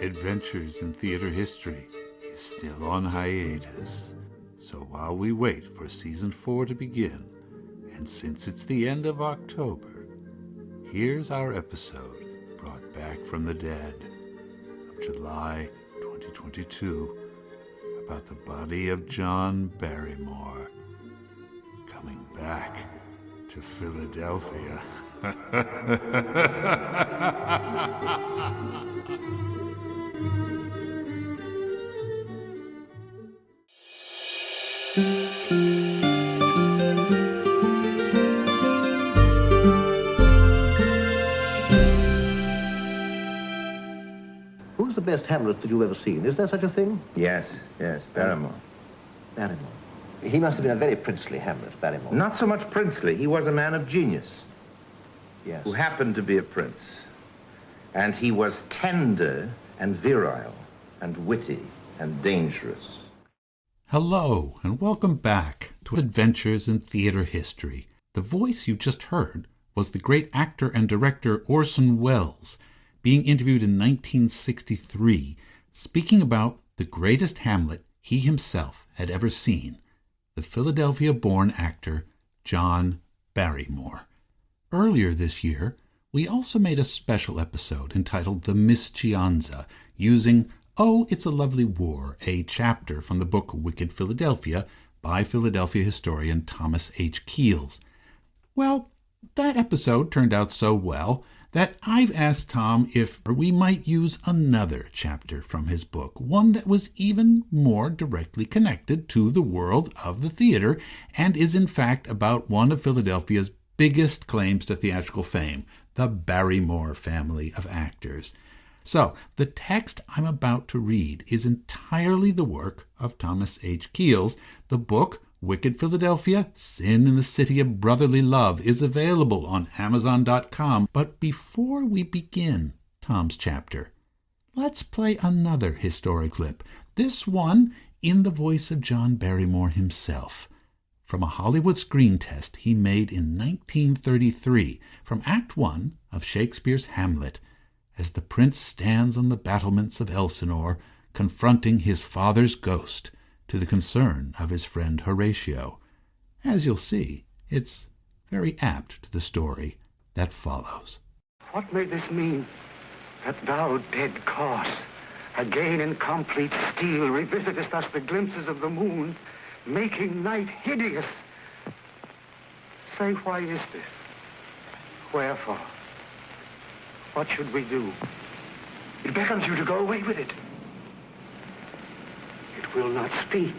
Adventures in Theater History is still on hiatus. So while we wait for Season 4 to begin, and since it's the end of October, here's our episode brought back from the dead of July 2022 about the body of John Barrymore coming back to Philadelphia. Who's the best Hamlet that you've ever seen? Is there such a thing? Yes, Barrymore. Barrymore. He must have been a very princely Hamlet, Barrymore. Not so much princely. He was a man of genius. Yes. Who happened to be a prince. And he was tender and virile and witty and dangerous. Hello, and welcome back to Adventures in Theater History. The voice you just heard was the great actor and director Orson Welles, being interviewed in 1963, speaking about the greatest Hamlet he himself had ever seen, the Philadelphia-born actor John Barrymore. Earlier this year, we also made a special episode entitled The Mischianza, using Oh, It's a Lovely War, a chapter from the book Wicked Philadelphia by Philadelphia historian Thomas H. Keels. Well, that episode turned out so well that I've asked Tom if we might use another chapter from his book, one that was even more directly connected to the world of the theater and is in fact about one of Philadelphia's biggest claims to theatrical fame, the Barrymore family of actors. So, the text I'm about to read is entirely the work of Thomas H. Keels. The book, Wicked Philadelphia, Sin in the City of Brotherly Love, is available on Amazon.com. But before we begin Tom's chapter, let's play another historic clip, this one in the voice of John Barrymore himself, from a Hollywood screen test he made in 1933 from Act 1 of Shakespeare's Hamlet, as the prince stands on the battlements of Elsinore, confronting his father's ghost, to the concern of his friend Horatio. As you'll see, it's very apt to the story that follows. What may this mean? That thou, dead corse, again in complete steel revisitest us the glimpses of the moon, making night hideous. Say, why is this? Wherefore? What should we do? It beckons you to go away with it. It will not speak.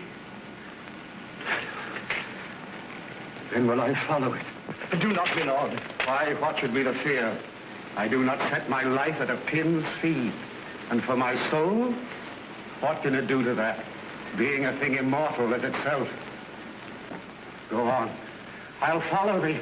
Then will I follow it. Do not, my lord. Why, what should be the fear? I do not set my life at a pin's fee. And for my soul, what can it do to that? Being a thing immortal as itself. Go on. I'll follow thee.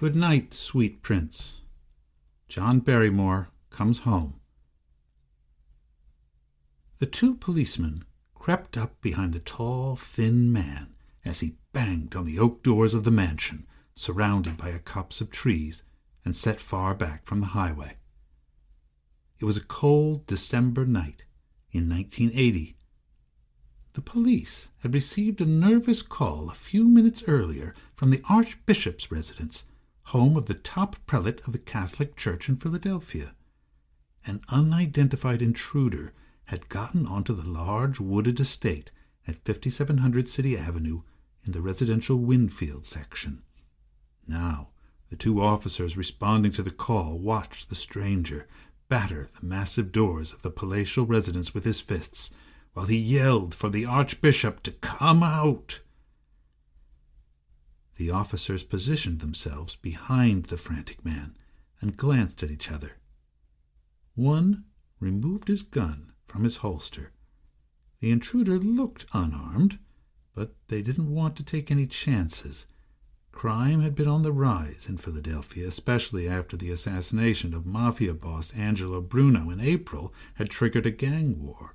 Good night, sweet prince. John Barrymore comes home. The two policemen crept up behind the tall, thin man as he banged on the oak doors of the mansion, surrounded by a copse of trees and set far back from the highway. It was a cold December night in 1980. The police had received a nervous call a few minutes earlier from the Archbishop's residence, home of the top prelate of the Catholic Church in Philadelphia. An unidentified intruder had gotten onto the large wooded estate at 5700 City Avenue in the residential Winfield section. Now, the two officers responding to the call watched the stranger batter the massive doors of the palatial residence with his fists, while he yelled for the Archbishop to come out. The officers positioned themselves behind the frantic man and glanced at each other. One removed his gun from his holster. The intruder looked unarmed, but they didn't want to take any chances. Crime had been on the rise in Philadelphia, especially after the assassination of mafia boss Angelo Bruno in April had triggered a gang war.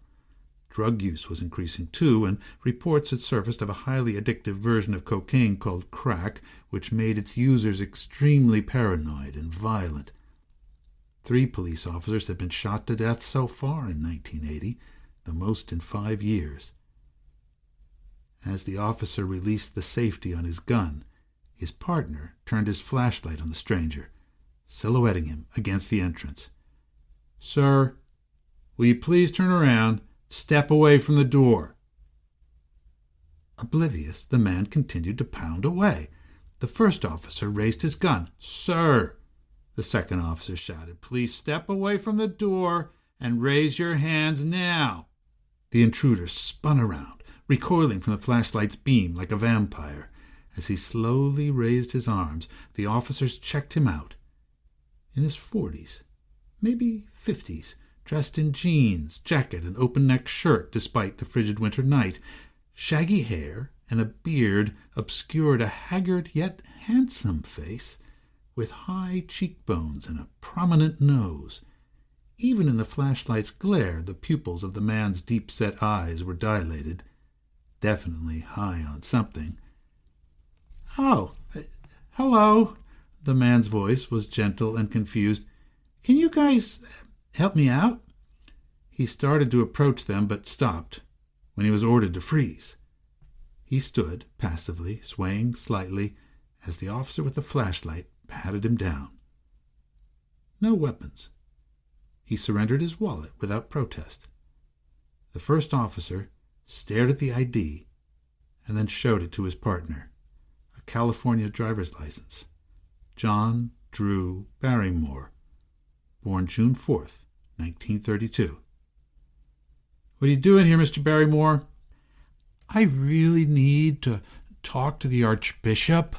Drug use was increasing too, and reports had surfaced of a highly addictive version of cocaine called crack, which made its users extremely paranoid and violent. 3 police officers had been shot to death so far in 1980, the most in 5 years. As the officer released the safety on his gun, his partner turned his flashlight on the stranger, silhouetting him against the entrance. "Sir, will you please turn around? Step away from the door." Oblivious, the man continued to pound away. The first officer raised his gun. "Sir," the second officer shouted, "please step away from the door and raise your hands now." The intruder spun around, recoiling from the flashlight's beam like a vampire. As he slowly raised his arms, the officers checked him out. In his 40s, maybe 50s, dressed in jeans, jacket, and open-necked shirt despite the frigid winter night, shaggy hair and a beard obscured a haggard yet handsome face with high cheekbones and a prominent nose. Even in the flashlight's glare, the pupils of the man's deep-set eyes were dilated, definitely high on something. "Oh, hello." The man's voice was gentle and confused. "Can you guys help me out?" He started to approach them, but stopped when he was ordered to freeze. He stood passively, swaying slightly, as the officer with the flashlight patted him down. No weapons. He surrendered his wallet without protest. The first officer stared at the ID and then showed it to his partner, a California driver's license. John Drew Barrymore, born June 4th, 1932. "What are you doing here, Mr. Barrymore?" "I really need to talk to the Archbishop."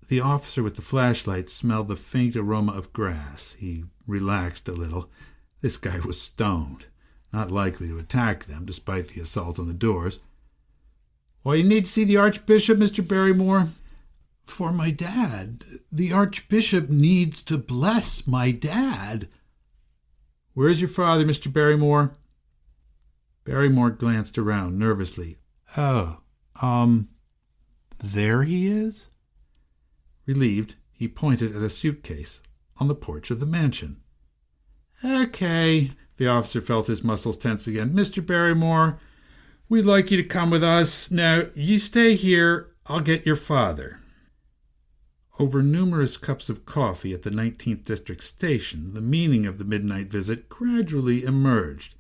The officer with the flashlight smelled the faint aroma of grass. He relaxed a little. This guy was stoned, not likely to attack them despite the assault on the doors. "Why, you need to see the Archbishop, Mr. Barrymore?" "For my dad. The Archbishop needs to bless my dad." "Where's your father, Mr. Barrymore?" Barrymore glanced around nervously. There he is?" Relieved, he pointed at a suitcase on the porch of the mansion. "Okay." The officer felt his muscles tense again. "Mr. Barrymore, we'd like you to come with us. Now, you stay here. I'll get your father." Over numerous cups of coffee at the 19th District Station, the meaning of the midnight visit gradually emerged.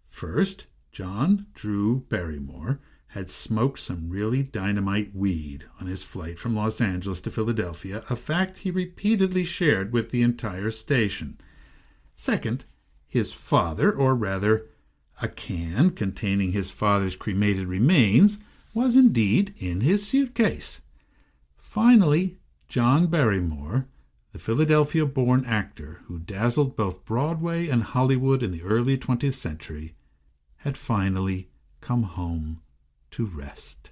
First, John Drew Barrymore had smoked some really dynamite weed on his flight from Los Angeles to Philadelphia, a fact he repeatedly shared with the entire station. Second, his father, or rather, a can containing his father's cremated remains, was indeed in his suitcase. Finally, John Barrymore, the Philadelphia-born actor who dazzled both Broadway and Hollywood in the early 20th century, had finally come home to rest.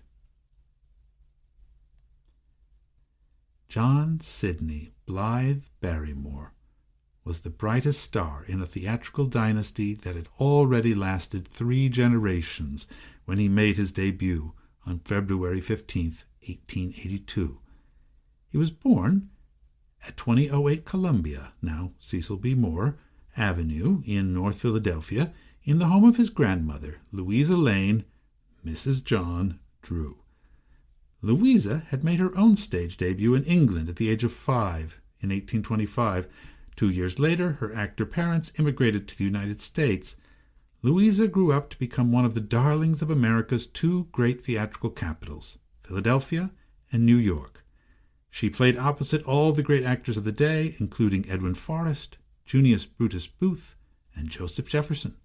John Sidney Blythe Barrymore was the brightest star in a theatrical dynasty that had already lasted 3 generations when he made his debut on February 15, 1882. He was born at 2008 Columbia, now Cecil B. Moore, Avenue in North Philadelphia, in the home of his grandmother, Louisa Lane, Mrs. John Drew. Louisa had made her own stage debut in England at the age of 5 in 1825. 2 years later, her actor parents immigrated to the United States. Louisa grew up to become one of the darlings of America's 2 great theatrical capitals, Philadelphia and New York. She played opposite all the great actors of the day, including Edwin Forrest, Junius Brutus Booth, and Joseph Jefferson.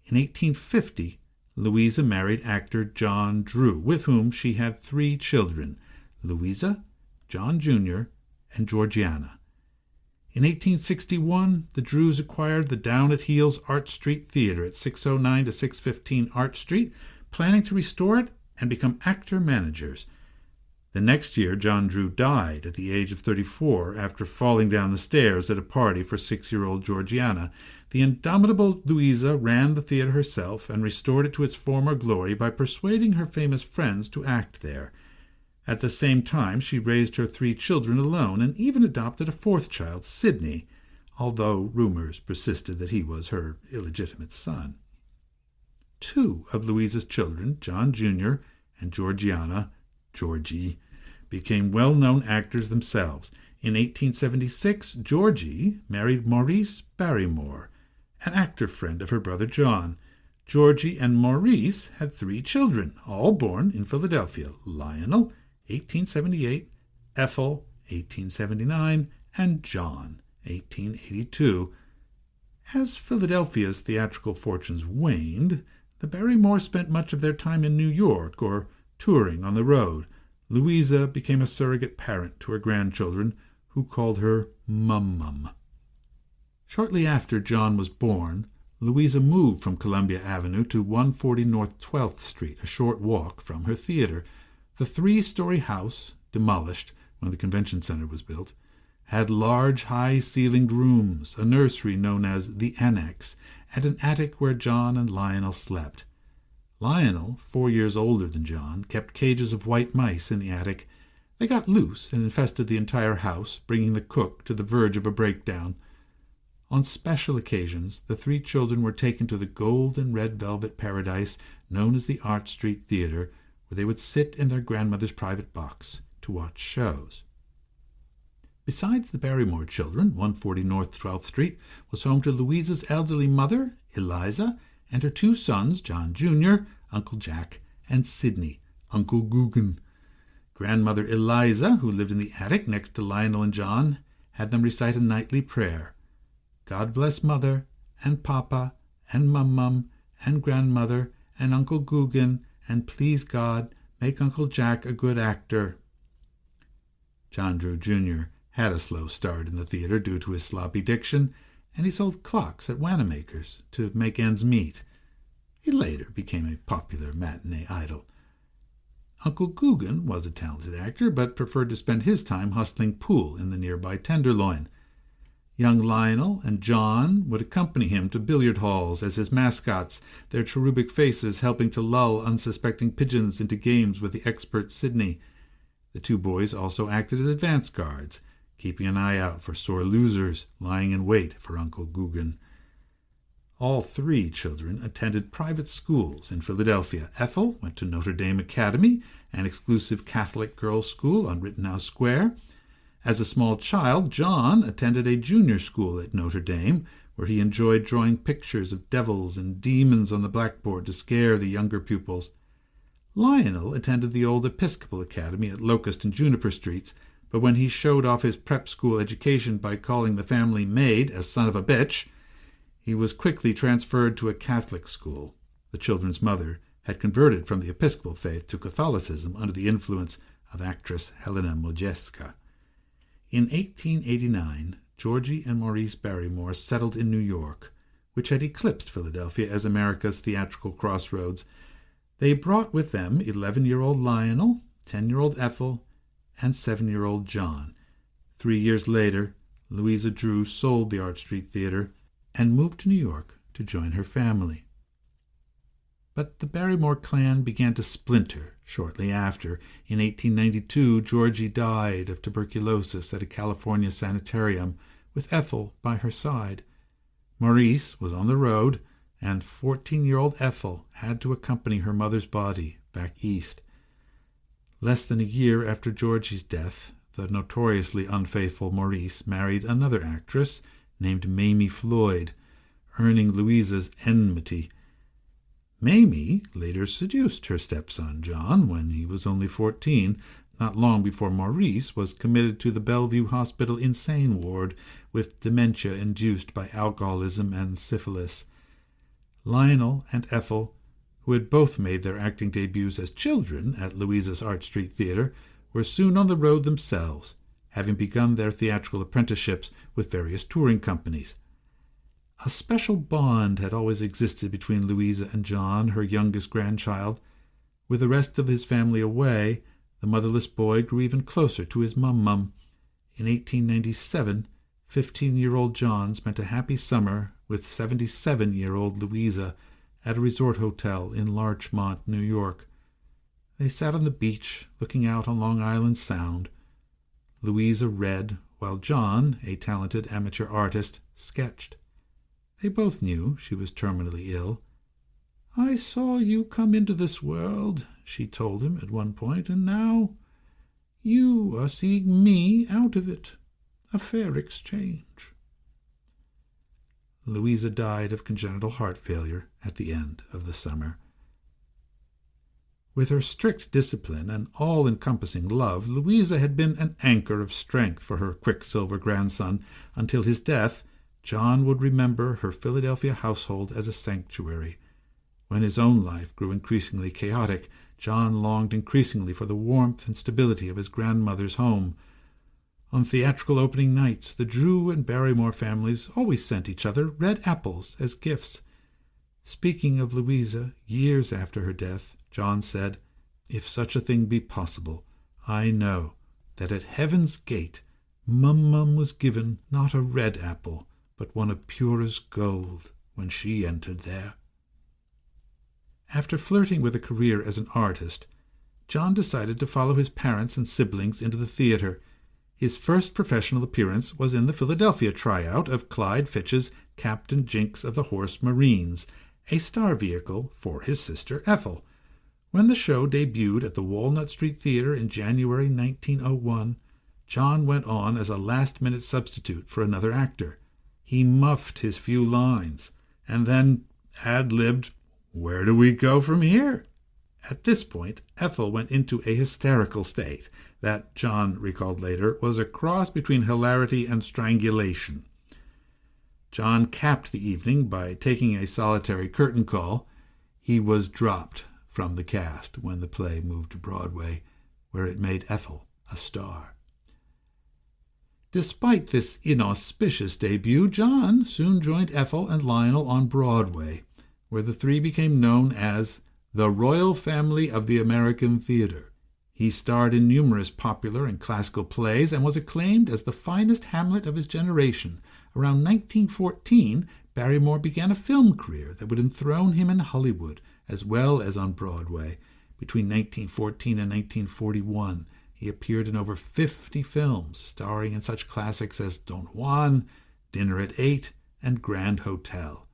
In 1850, Louisa married actor John Drew, with whom she had 3 children, Louisa, John Jr., and Georgiana. In 1861, the Drews acquired the down-at-heels Art Street Theater at 609 to 615 Art Street, planning to restore it and become actor managers. The next year, John Drew died at the age of 34 after falling down the stairs at a party for 6-year-old Georgiana. The indomitable Louisa ran the theater herself and restored it to its former glory by persuading her famous friends to act there. At the same time, she raised her 3 children alone and even adopted a 4th child, Sidney, although rumors persisted that he was her illegitimate son. 2 of Louisa's children, John Jr. and Georgiana, Georgie, became well-known actors themselves. In 1876, Georgie married Maurice Barrymore, an actor friend of her brother John. Georgie and Maurice had 3 children, all born in Philadelphia: Lionel, 1878, Ethel, 1879, and John, 1882. As Philadelphia's theatrical fortunes waned, the Barrymores spent much of their time in New York or touring on the road. Louisa became a surrogate parent to her grandchildren, who called her Mum-Mum. Shortly after John was born, Louisa moved from Columbia Avenue to 140 North 12th Street, a short walk from her theater. The 3-story house, demolished when the convention center was built, had large, high-ceilinged rooms, a nursery known as the Annex, and an attic where John and Lionel slept. Lionel, 4 years older than John, kept cages of white mice in the attic. They got loose and infested the entire house, bringing the cook to the verge of a breakdown. On special occasions, the 3 children were taken to the gold and red velvet paradise known as the Arch Street Theater, where they would sit in their grandmother's private box to watch shows. Besides the Barrymore children, 140 North 12th Street was home to Louisa's elderly mother, Eliza, and her 2 sons, John Jr., Uncle Jack, and Sidney, Uncle Guggen. Grandmother Eliza, who lived in the attic next to Lionel and John, had them recite a nightly prayer. God bless Mother, and Papa, and Mum-Mum, and Grandmother, and Uncle Guggen, and please God, make Uncle Jack a good actor. John Drew Jr. had a slow start in the theater due to his sloppy diction, and he sold clocks at Wanamaker's to make ends meet. He later became a popular matinee idol. Uncle Guggen was a talented actor, but preferred to spend his time hustling pool in the nearby Tenderloin. Young Lionel and John would accompany him to billiard halls as his mascots, their cherubic faces helping to lull unsuspecting pigeons into games with the expert Sidney. The 2 boys also acted as advance guards, keeping an eye out for sore losers lying in wait for Uncle Guggen. All 3 children attended private schools in Philadelphia. Ethel went to Notre Dame Academy, an exclusive Catholic girls' school on Rittenhouse Square. As a small child, John attended a junior school at Notre Dame, where he enjoyed drawing pictures of devils and demons on the blackboard to scare the younger pupils. Lionel attended the old Episcopal Academy at Locust and Juniper Streets, but when he showed off his prep school education by calling the family maid a son of a bitch, he was quickly transferred to a Catholic school. The children's mother had converted from the Episcopal faith to Catholicism under the influence of actress Helena Modjeska. In 1889, Georgie and Maurice Barrymore settled in New York, which had eclipsed Philadelphia as America's theatrical crossroads. They brought with them 11-year-old Lionel, 10-year-old Ethel, and 7-year-old John. 3 years later, Louisa Drew sold the Arch Street Theater and moved to New York to join her family. But the Barrymore clan began to splinter shortly after. In 1892, Georgie died of tuberculosis at a California sanitarium, with Ethel by her side. Maurice was on the road, and 14-year-old Ethel had to accompany her mother's body back east. Less than a year after Georgie's death, the notoriously unfaithful Maurice married another actress named Mamie Floyd, earning Louisa's enmity. Mamie later seduced her stepson John when he was only 14, not long before Maurice was committed to the Bellevue Hospital insane ward with dementia induced by alcoholism and syphilis. Lionel and Ethel, who had both made their acting debuts as children at Louisa's Arch Street Theater, were soon on the road themselves, having begun their theatrical apprenticeships with various touring companies. A special bond had always existed between Louisa and John, her youngest grandchild. With the rest of his family away, The motherless boy grew even closer to his mum-mum. In 1897, 15-year-old John spent a happy summer with 77-year-old Louisa at a resort hotel in Larchmont, New York. They sat on the beach, looking out on Long Island Sound. Louisa read, while John, a talented amateur artist, sketched. They both knew she was terminally ill. "I saw you come into this world," she told him at one point, "and now you are seeing me out of it. A fair exchange." Louisa died of congenital heart failure at the end of the summer. With her strict discipline and all-encompassing love, Louisa had been an anchor of strength for her Quicksilver grandson. Until his death, John would remember her Philadelphia household as a sanctuary. When his own life grew increasingly chaotic, John longed increasingly for the warmth and stability of his grandmother's home. On theatrical opening nights, the Drew and Barrymore families always sent each other red apples as gifts. Speaking of Louisa years after her death, John said, "If such a thing be possible, I know that at heaven's gate Mum-Mum was given not a red apple, but one of purest gold when she entered there." After flirting with a career as an artist, John decided to follow his parents and siblings into the theater. His first professional appearance was in the Philadelphia tryout of Clyde Fitch's Captain Jinks of the Horse Marines, a star vehicle for his sister Ethel. When the show debuted at the Walnut Street Theater in January 1901, John went on as a last-minute substitute for another actor. He muffed his few lines, and then ad-libbed, "Where do we go from here?" At this point, Ethel went into a hysterical state that, John recalled later, was a cross between hilarity and strangulation. John capped the evening by taking a solitary curtain call. He was dropped from the cast when the play moved to Broadway, where it made Ethel a star. Despite this inauspicious debut, John soon joined Ethel and Lionel on Broadway, where the three became known as the Royal Family of the American Theater. He starred in numerous popular and classical plays and was acclaimed as the finest Hamlet of his generation. Around 1914, Barrymore began a film career that would enthrone him in Hollywood as well as on Broadway. Between 1914 and 1941, he appeared in over 50 films, starring in such classics as Don Juan, Dinner at 8, and Grand Hotel.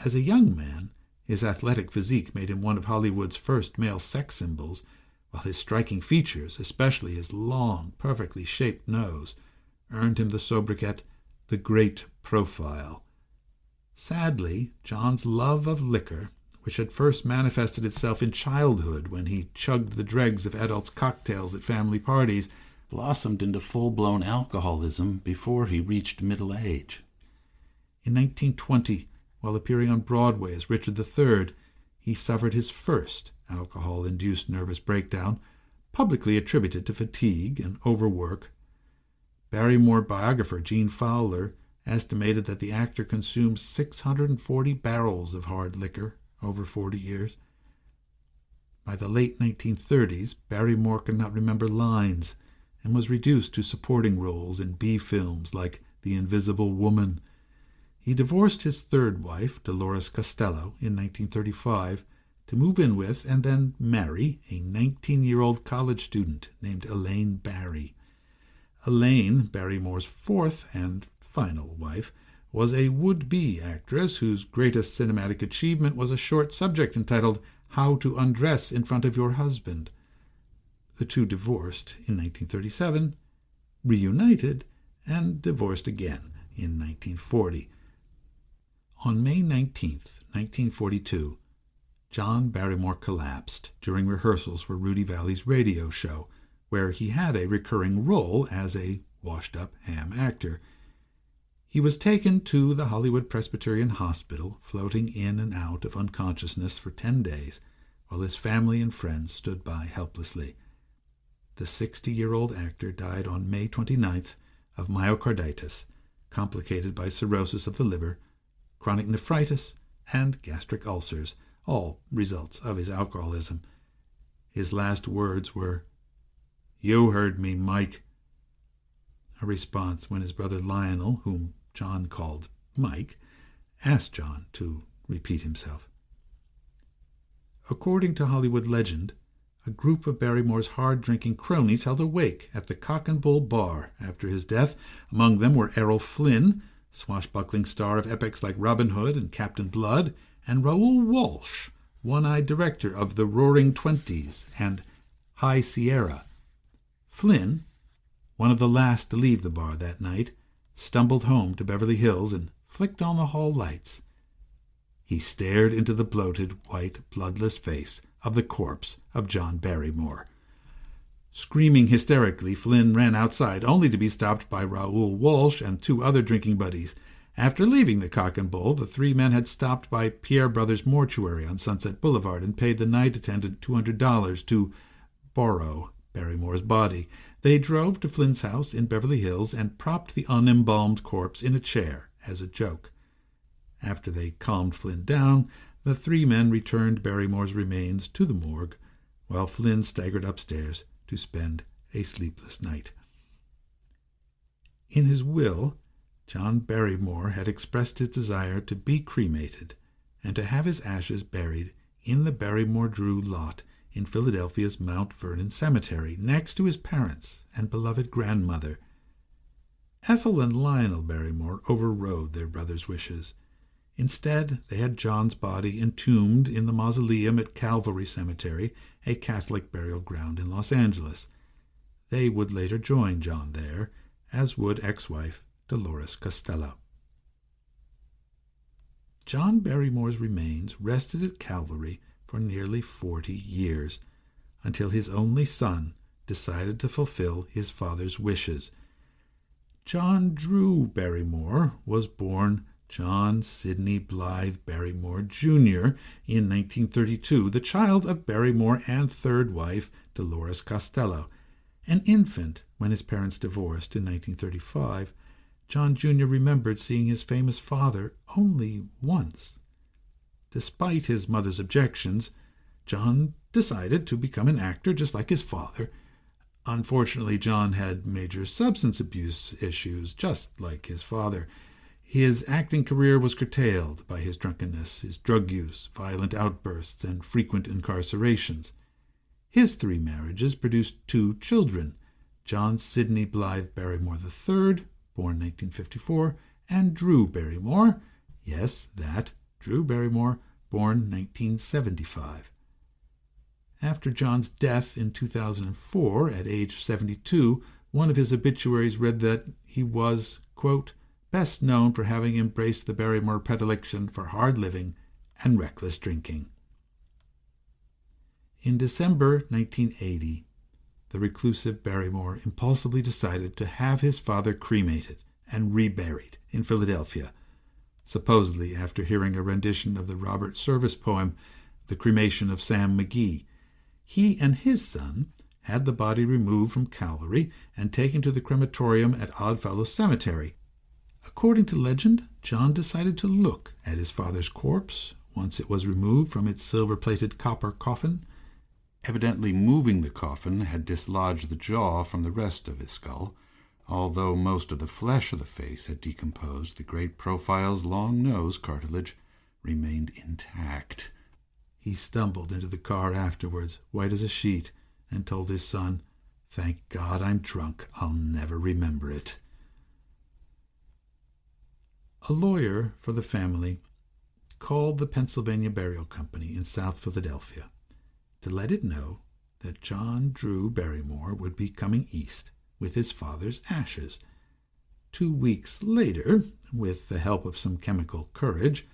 As a young man, his athletic physique made him one of Hollywood's first male sex symbols, while his striking features, especially his long, perfectly shaped nose, earned him the sobriquet, the Great Profile. Sadly, John's love of liquor, which had first manifested itself in childhood when he chugged the dregs of adults' cocktails at family parties, blossomed into full-blown alcoholism before he reached middle age. In 1920, while appearing on Broadway as Richard III, he suffered his first alcohol-induced nervous breakdown, publicly attributed to fatigue and overwork. Barrymore biographer Gene Fowler estimated that the actor consumed 640 barrels of hard liquor over 40 years. By the late 1930s, Barrymore could not remember lines and was reduced to supporting roles in B-films like The Invisible Woman. He divorced his third wife, Dolores Costello, in 1935, to move in with and then marry a 19-year-old college student named Elaine Barry. Elaine, Barrymore's fourth and final wife, was a would-be actress whose greatest cinematic achievement was a short subject entitled How to Undress in Front of Your Husband. The two divorced in 1937, reunited, and divorced again in 1940. On May 19, 1942, John Barrymore collapsed during rehearsals for Rudy Valley's radio show, where he had a recurring role as a washed-up ham actor. He was taken to the Hollywood Presbyterian Hospital, floating in and out of unconsciousness for 10 days, while his family and friends stood by helplessly. The 60-year-old actor died on May 29th of myocarditis, complicated by cirrhosis of the liver, chronic nephritis, and gastric ulcers, all results of his alcoholism. His last words were, "You heard me, Mike." A response when his brother Lionel, whom John called Mike, asked John to repeat himself. According to Hollywood legend, a group of Barrymore's hard-drinking cronies held a wake at the Cock and Bull Bar after his death. Among them were Errol Flynn, swashbuckling star of epics like Robin Hood and Captain Blood, and Raoul Walsh, one-eyed director of The Roaring Twenties and High Sierra. Flynn, one of the last to leave the bar that night, stumbled home to Beverly Hills and flicked on the hall lights. He stared into the bloated, white, bloodless face of the corpse of John Barrymore. Screaming hysterically, Flynn ran outside, only to be stopped by Raoul Walsh and 2 other drinking buddies. After leaving the Cock and Bull, the 3 men had stopped by Pierre Brothers Mortuary on Sunset Boulevard and paid the night attendant $200 to borrow Barrymore's body. They drove to Flynn's house in Beverly Hills and propped the unembalmed corpse in a chair as a joke. After they calmed Flynn down, the 3 men returned Barrymore's remains to the morgue, while Flynn staggered upstairs to spend a sleepless night. In his will, John Barrymore had expressed his desire to be cremated and to have his ashes buried in the Barrymore-Drew lot in Philadelphia's Mount Vernon Cemetery, next to his parents and beloved grandmother. Ethel and Lionel Barrymore overrode their brother's wishes. Instead, they had John's body entombed in the mausoleum at Calvary Cemetery, a Catholic burial ground in Los Angeles. They would later join John there, as would ex-wife Dolores Costello. John Barrymore's remains rested at Calvary for nearly 40 years, until his only son decided to fulfill his father's wishes. John Drew Barrymore was born John Sidney Blythe Barrymore, Jr. in 1932, the child of Barrymore and third wife Dolores Costello. An infant when his parents divorced in 1935, John Jr. remembered seeing his famous father only once. Despite his mother's objections, John decided to become an actor just like his father. Unfortunately, John had major substance abuse issues, just like his father. His acting career was curtailed by his drunkenness, his drug use, violent outbursts, and frequent incarcerations. His 3 marriages produced 2 children, John Sidney Blythe Barrymore III, born 1954, and Drew Barrymore, yes, that, Drew Barrymore, born 1975. After John's death in 2004, at age 72, one of his obituaries read that he was, quote, best known for having embraced the Barrymore predilection for hard living and reckless drinking. In December 1980, the reclusive Barrymore impulsively decided to have his father cremated and reburied in Philadelphia, supposedly after hearing a rendition of the Robert Service poem, The Cremation of Sam McGee. He and his son had the body removed from Calvary and taken to the crematorium at Oddfellows Cemetery. According to legend, John decided to look at his father's corpse once it was removed from its silver-plated copper coffin. Evidently moving the coffin had dislodged the jaw from the rest of his skull. Although most of the flesh of the face had decomposed, the great profile's long nose cartilage remained intact. He stumbled into the car afterwards, white as a sheet, and told his son, "Thank God I'm drunk. I'll never remember it." A lawyer for the family called the Pennsylvania Burial Company in South Philadelphia to let it know that John Drew Barrymore would be coming east with his father's ashes. 2 weeks later, with the help of some chemical courage,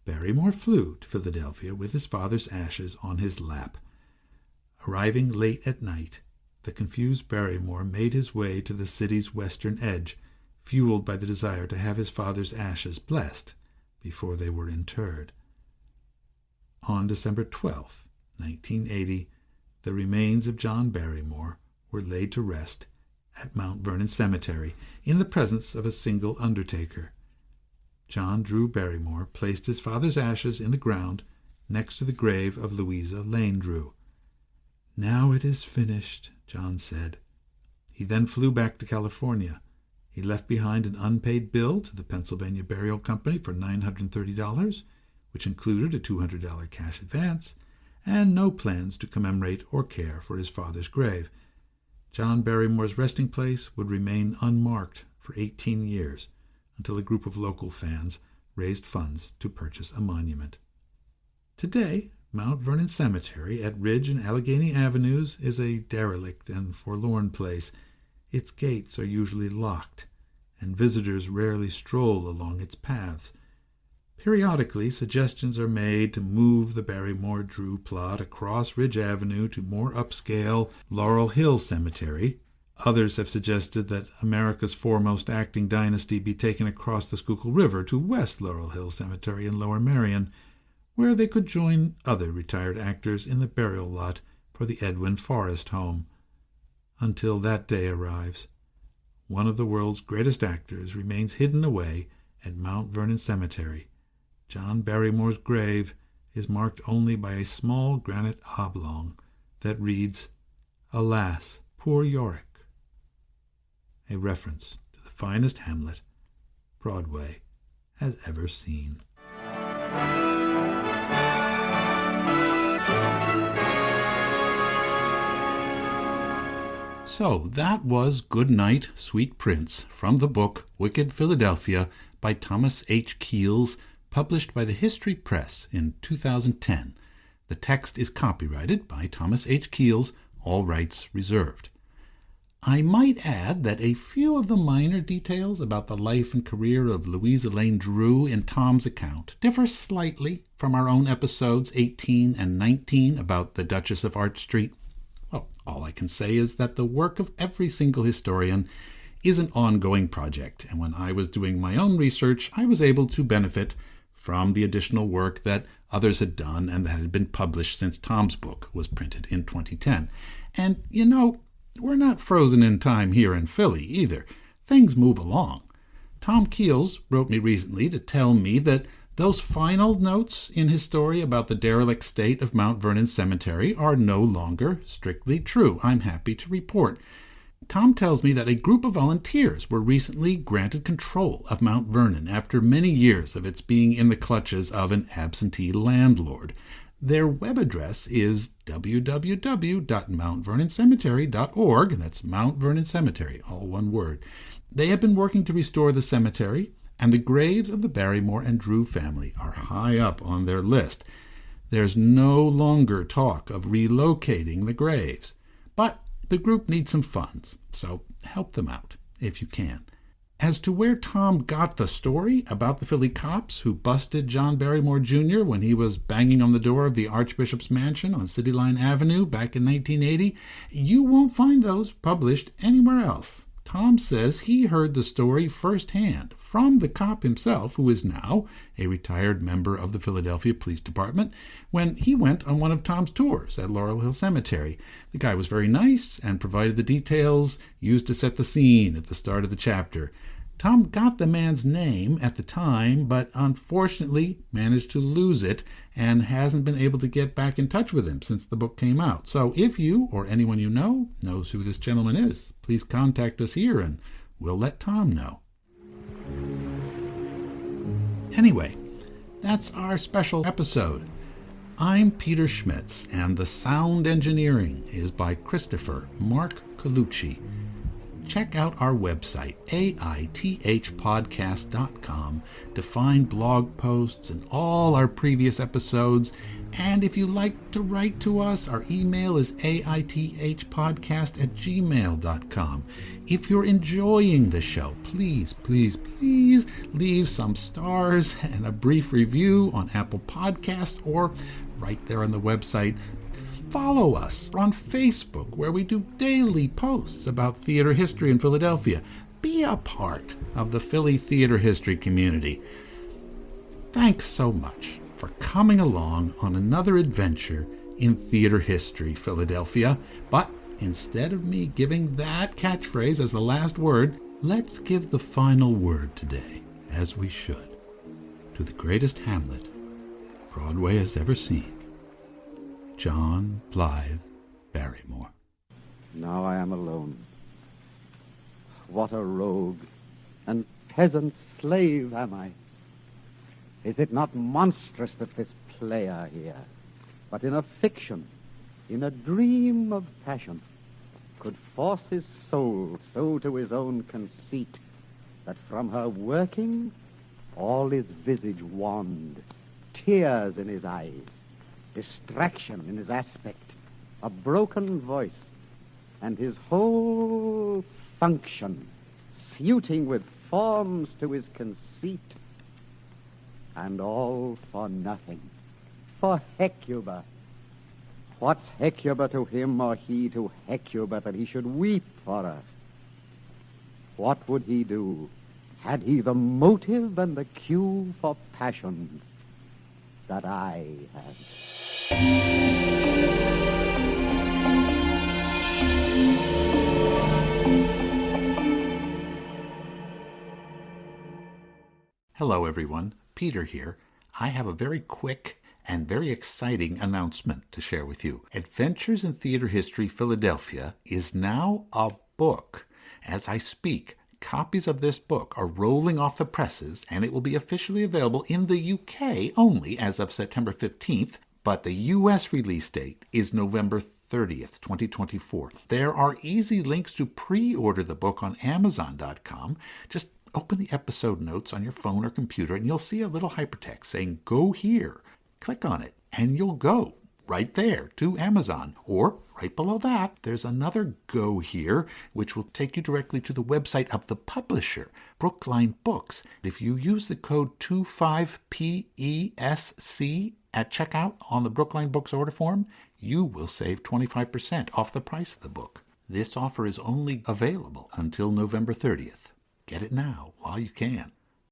Barrymore flew to Philadelphia with his father's ashes on his lap. Arriving late at night, the confused Barrymore made his way to the city's western edge, fueled by the desire to have his father's ashes blessed before they were interred. On December 12, 1980, the remains of John Barrymore were laid to rest at Mount Vernon Cemetery in the presence of a single undertaker. John Drew Barrymore placed his father's ashes in the ground next to the grave of Louisa Lane Drew. "Now it is finished," John said, He then flew back to California. He left behind an unpaid bill to the Pennsylvania Burial Company for $930, which included a $200 cash advance, and no plans to commemorate or care for his father's grave. John Barrymore's resting place would remain unmarked for 18 years until a group of local fans raised funds to purchase a monument. Today, Mount Vernon Cemetery at Ridge and Allegheny Avenues is a derelict and forlorn place. Its gates are usually locked, and visitors rarely stroll along its paths. Periodically, suggestions are made to move the Barrymore-Drew plot across Ridge Avenue to more upscale Laurel Hill Cemetery. Others have suggested that America's foremost acting dynasty be taken across the Schuylkill River to West Laurel Hill Cemetery in Lower Merion, where they could join other retired actors in the burial lot for the Edwin Forrest home. Until that day arrives, one of the world's greatest actors remains hidden away at Mount Vernon Cemetery. John Barrymore's grave is marked only by a small granite oblong that reads, "Alas, poor Yorick," a reference to the finest Hamlet Broadway has ever seen. So that was Good Night, Sweet Prince, from the book Wicked Philadelphia by Thomas H. Keels, published by the History Press in 2010. The text is copyrighted by Thomas H. Keels, all rights reserved. I might add that a few of the minor details about the life and career of Louise Elaine Drew in Tom's account differ slightly from our own episodes 18 and 19 about the Duchess of Arch Street. Well, all I can say is that the work of every single historian is an ongoing project, and when I was doing my own research, I was able to benefit from the additional work that others had done and that had been published since Tom's book was printed in 2010. And, we're not frozen in time here in Philly either. Things move along. Tom Keels wrote me recently to tell me that those final notes in his story about the derelict state of Mount Vernon Cemetery are no longer strictly true. I'm happy to report. Tom tells me that a group of volunteers were recently granted control of Mount Vernon after many years of its being in the clutches of an absentee landlord. Their web address is www.mountvernon.cemetery.org, and that's Mount Vernon Cemetery, all one word. They have been working to restore the cemetery, and the graves of the Barrymore and Drew family are high up on their list. There's no longer talk of relocating the graves, but the group needs some funds, so help them out if you can. As to where Tom got the story about the Philly cops who busted John Barrymore Jr. when he was banging on the door of the Archbishop's mansion on City Line Avenue back in 1980, you won't find those published anywhere else. Tom says he heard the story firsthand from the cop himself, who is now a retired member of the Philadelphia Police Department, when he went on one of Tom's tours at Laurel Hill Cemetery. The guy was very nice and provided the details used to set the scene at the start of the chapter. Tom got the man's name at the time, but unfortunately managed to lose it and hasn't been able to get back in touch with him since the book came out. So if you or anyone you know knows who this gentleman is, please contact us here and we'll let Tom know. Anyway, that's our special episode. I'm Peter Schmitz, and the sound engineering is by Christopher Mark Colucci. Check out our website, aithpodcast.com, to find blog posts and all our previous episodes. And if you'd like to write to us, our email is aithpodcast@gmail.com. If you're enjoying the show, please leave some stars and a brief review on Apple Podcasts or right there on the website. Follow us on Facebook, where we do daily posts about theater history in Philadelphia. Be a part of the Philly theater history community. Thanks so much for coming along on another adventure in theater history, Philadelphia. But instead of me giving that catchphrase as the last word, let's give the final word today, as we should, to the greatest Hamlet Broadway has ever seen. John Blythe Barrymore. Now I am alone. What a rogue and peasant slave am I! Is it not monstrous that this player here, but in a fiction, in a dream of passion, could force his soul so to his own conceit that from her working all his visage wanned, tears in his eyes, distraction in his aspect, a broken voice, and his whole function suiting with forms to his conceit, and all for nothing, for Hecuba. What's Hecuba to him, or he to Hecuba, that he should weep for her? What would he do, had he the motive and the cue for passion that I have? Hello, everyone. Peter here. I have a very quick and very exciting announcement to share with you. Adventures in Theater History Philadelphia is now a book. As I speak, copies of this book are rolling off the presses, and it will be officially available in the UK only as of September 15th, but the US release date is November 30th, 2024. There are easy links to pre-order the book on Amazon.com. Just open the episode notes on your phone or computer, and you'll see a little hypertext saying, "Go here." Click on it, and you'll go right there to Amazon. Or right below that, there's another "Go Here," which will take you directly to the website of the publisher, Brookline Books. If you use the code 25PESC at checkout on the Brookline Books order form, you will save 25% off the price of the book. This offer is only available until November 30th. Get it now while you can.